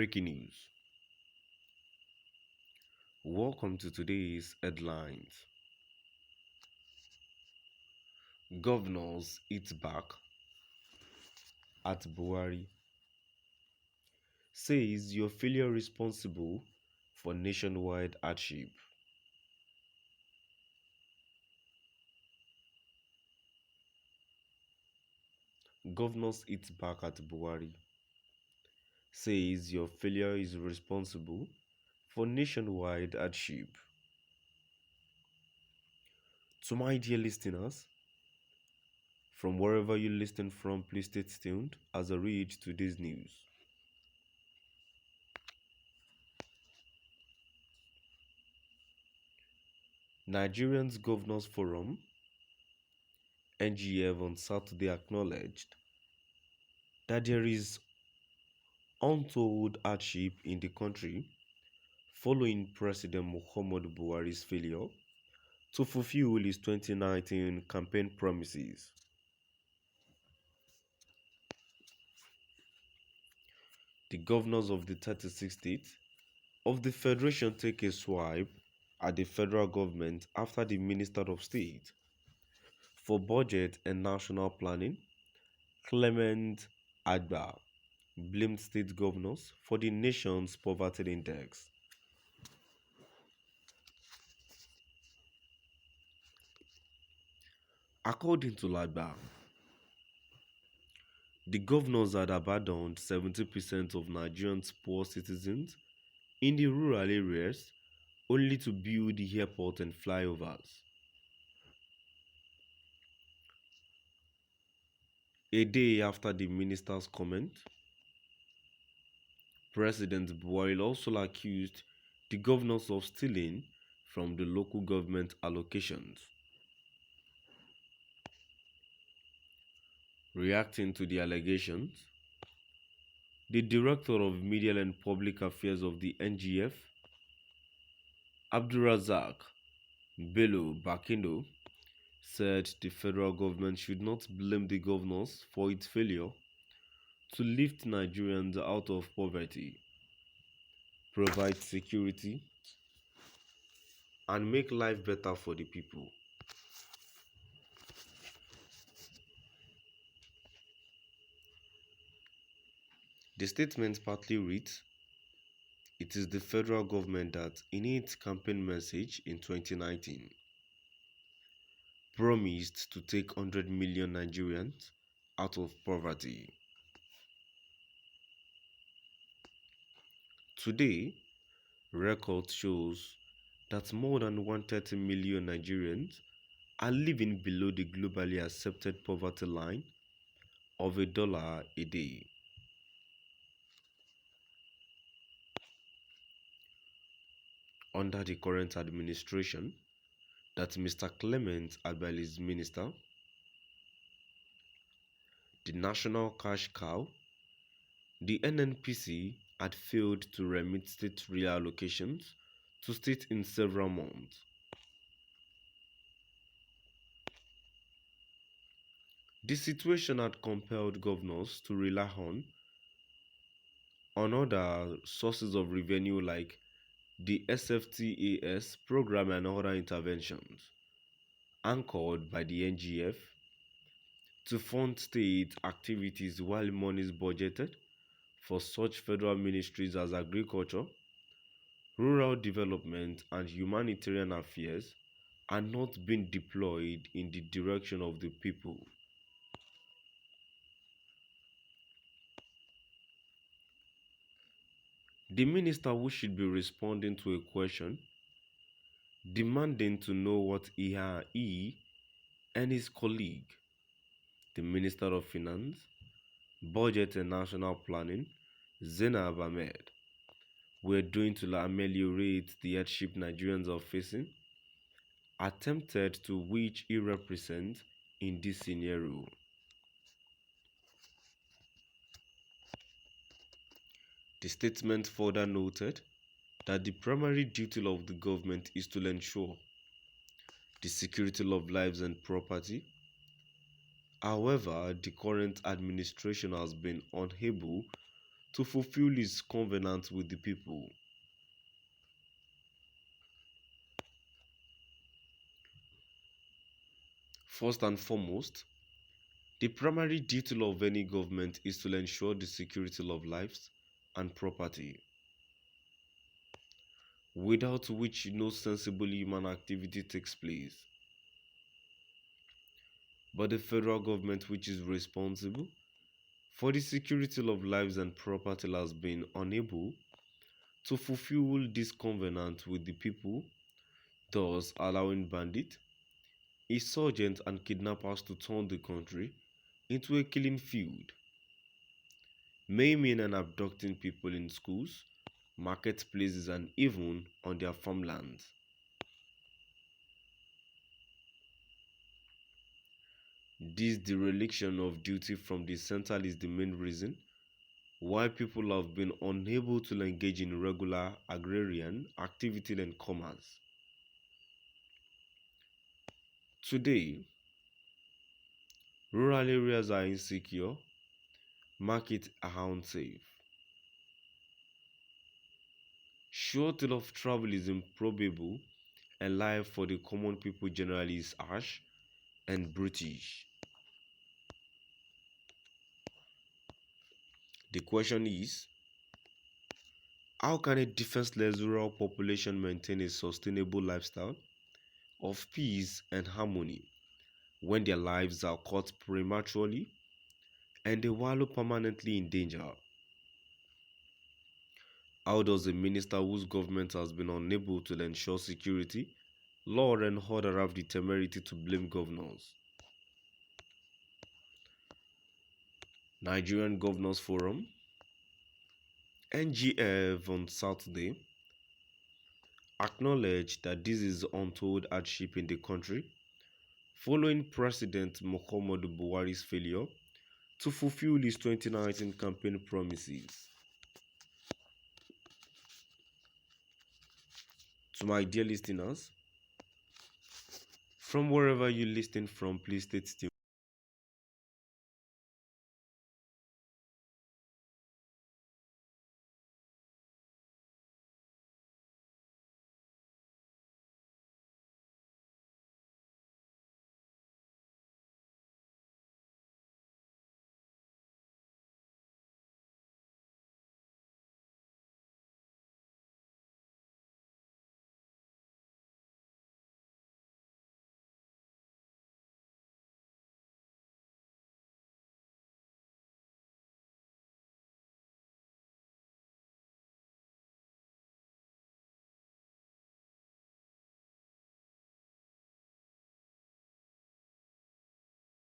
Breaking news. Welcome to today's headlines. Governors hit back at Buhari. Says your failure responsible for nationwide hardship. Governors hit back at Buhari. Says your failure is responsible for nationwide hardship. To my dear listeners, from wherever you listen from, please stay tuned as I read today's news. Nigerians Governors Forum (NGF) on Saturday acknowledged that there is untold hardship in the country following President Muhammadu Buhari's failure to fulfill his 2019 campaign promises. The governors of the 36 states of the Federation take a swipe at the federal government after the Minister of State for Budget and National Planning, Clement Agba, blamed state governors for the nation's poverty index. According to Agba, the governors had abandoned 70% of Nigerians' poor citizens in the rural areas only to build the airport and flyovers. A day after the minister's comment, President Buhari also accused the governors of stealing from the local government allocations. Reacting to the allegations, the Director of Media and Public Affairs of the NGF, Abdulrazak Bello Bakindo, said the federal government should not blame the governors for its failure to lift Nigerians out of poverty, provide security, and make life better for the people. The statement partly reads, "It is the federal government that, in its campaign message in 2019, promised to take 100 million Nigerians out of poverty. Today, record shows that more than 130 million Nigerians are living below the globally accepted poverty line of $1 a day. Under the current administration, that Mr. Clement Agba is minister, the national cash cow, the NNPC had failed to remit state reallocations to states in several months. The situation had compelled governors to rely on other sources of revenue like the SFTAS program and other interventions, anchored by the NGF, to fund state activities while money is budgeted for such federal ministries as agriculture, rural development, and humanitarian affairs are not being deployed in the direction of the people. The minister who should be responding to a question demanding to know what he and his colleague, the Minister of Finance, Budget and National Planning, Zainab Ahmed, were doing to ameliorate the hardship Nigerians are facing, attempted to which he represents in this scenario. The statement further noted that the primary duty of the government is to ensure the security of lives and property. However, the current administration has been unable to fulfill his covenant with the people. First and foremost, the primary duty of any government is to ensure the security of lives and property, without which no sensible human activity takes place. But the federal government, which is responsible for the security of lives and property, has been unable to fulfill this covenant with the people, thus allowing bandits, insurgents, and kidnappers to turn the country into a killing field, maiming and abducting people in schools, marketplaces, and even on their farmlands. This dereliction of duty from the center is the main reason why people have been unable to engage in regular agrarian activity and commerce. Today, rural areas are insecure, markets are unsafe, shortage of travel is improbable, and life for the common people generally is harsh and brutish. The question is, how can a defenseless rural population maintain a sustainable lifestyle of peace and harmony when their lives are cut prematurely and they wallow permanently in danger? How does a minister whose government has been unable to ensure security, law, and order have the temerity to blame governors? Nigerian Governors Forum (NGF) on Saturday acknowledged that this is untold hardship in the country following President Muhammadu Buhari's failure to fulfill his 2019 campaign promises. To my dear listeners, from wherever you listen from, please stay tuned.